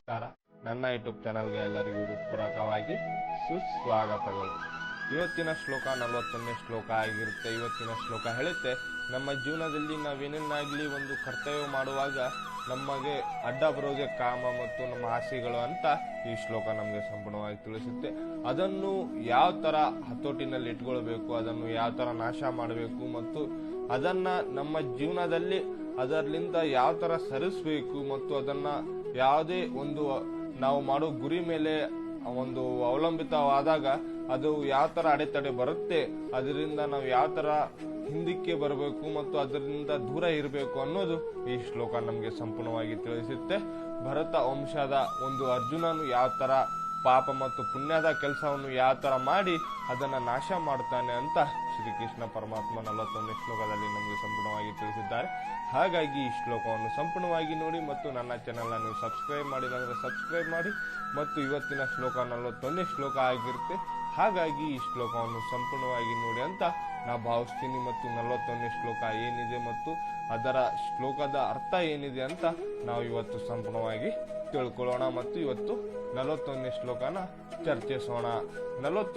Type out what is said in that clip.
ನಮಸ್ಕಾರ. ನನ್ನ ಯೂಟ್ಯೂಬ್ ಚಾನಲ್ಗೆ ಎಲ್ಲರಿಗೂ ಪೂರಕವಾಗಿ ಸುಸ್ವಾಗತಗಳು. ಇವತ್ತಿನ ಶ್ಲೋಕ 41ನೇ ಶ್ಲೋಕ ಆಗಿರುತ್ತೆ. ಇವತ್ತಿನ ಶ್ಲೋಕ ಹೇಳುತ್ತೆ, ನಮ್ಮ ಜೀವನದಲ್ಲಿ ನಾವೇನೇನಾಗ್ಲಿ ಒಂದು ಕರ್ತವ್ಯ ಮಾಡುವಾಗ ನಮಗೆ ಅಡ್ಡ ಬರೋದೇ ಕಾಮ ಮತ್ತು ನಮ್ಮ ಆಸೆಗಳು ಅಂತ ಈ ಶ್ಲೋಕ ನಮಗೆ ಸಂಪೂರ್ಣವಾಗಿ ತಿಳಿಸುತ್ತೆ. ಅದನ್ನು ಯಾವ ತರ ಹತೋಟಿನಲ್ಲಿ ಇಟ್ಕೊಳ್ಬೇಕು, ಅದನ್ನು ಯಾವ ತರ ನಾಶ ಮಾಡಬೇಕು ಮತ್ತು ಅದನ್ನ ನಮ್ಮ ಜೀವನದಲ್ಲಿ ಅದರಿಂದ ಯಾವ ತರ ಸರಿಸಬೇಕು ಮತ್ತು ಅದನ್ನ ಯಾವುದೇ ಒಂದು ನಾವು ಮಾಡೋ ಗುರಿ ಮೇಲೆ ಒಂದು ಅವಲಂಬಿತವಾದಾಗ ಅದು ಯಾವ ತರ ಅಡೆತಡೆ ಬರುತ್ತೆ, ಅದರಿಂದ ನಾವು ಯಾವ ತರ ಹಿಂದಕ್ಕೆ ಬರಬೇಕು ಮತ್ತು ಅದರಿಂದ ದೂರ ಇರಬೇಕು ಅನ್ನೋದು ಈ ಶ್ಲೋಕ ನಮಗೆ ಸಂಪೂರ್ಣವಾಗಿ ತಿಳಿಸುತ್ತೆ. ಭರತ ವಂಶದ ಒಂದು ಅರ್ಜುನನು ಯಾವ ತರ ಪಾಪ ಮತ್ತು ಪುಣ್ಯದ ಕೆಲಸವನ್ನು ಯಾವ ತರ ಮಾಡಿ ಅದನ್ನ ನಾಶ ಮಾಡ್ತಾನೆ ಅಂತ ಶ್ರೀಕೃಷ್ಣ ಪರಮಾತ್ಮ 41ನೇ ಶ್ಲೋಕದಲ್ಲಿ ನಮಗೆ ಸಂಪೂರ್ಣವಾಗಿ ತಿಳಿಸಿದ್ದಾರೆ. ಹಾಗಾಗಿ ಈ ಶ್ಲೋಕವನ್ನು ಸಂಪೂರ್ಣವಾಗಿ ನೋಡಿ ಮತ್ತು ನನ್ನ ಚಾನೆಲ್ ಅನ್ನು ಸಬ್ಸ್ಕ್ರೈಬ್ ಮಾಡಿಲ್ಲ ಅಂದ್ರೆ ಸಬ್ಸ್ಕ್ರೈಬ್ ಮಾಡಿ. ಮತ್ತು ಇವತ್ತಿನ ಶ್ಲೋಕ 41ನೇ ಶ್ಲೋಕ ಆಗಿರುತ್ತೆ. ಹಾಗಾಗಿ ಈ ಶ್ಲೋಕವನ್ನು ಸಂಪೂರ್ಣವಾಗಿ ನೋಡಿ ಅಂತ ನಾ ಭಾವಿಸ್ತೀನಿ. ಮತ್ತು 41ನೇ ಶ್ಲೋಕ ಏನಿದೆ ಮತ್ತು ಅದರ ಶ್ಲೋಕದ ಅರ್ಥ ಏನಿದೆ ಅಂತ ನಾವು ಇವತ್ತು ಸಂಪೂರ್ಣವಾಗಿ ತಿಳ್ಕೊಳ್ಳೋಣ ಮತ್ತು ಇವತ್ತು 41ನೇ ಶ್ಲೋಕನ ಚರ್ಚಿಸೋಣ.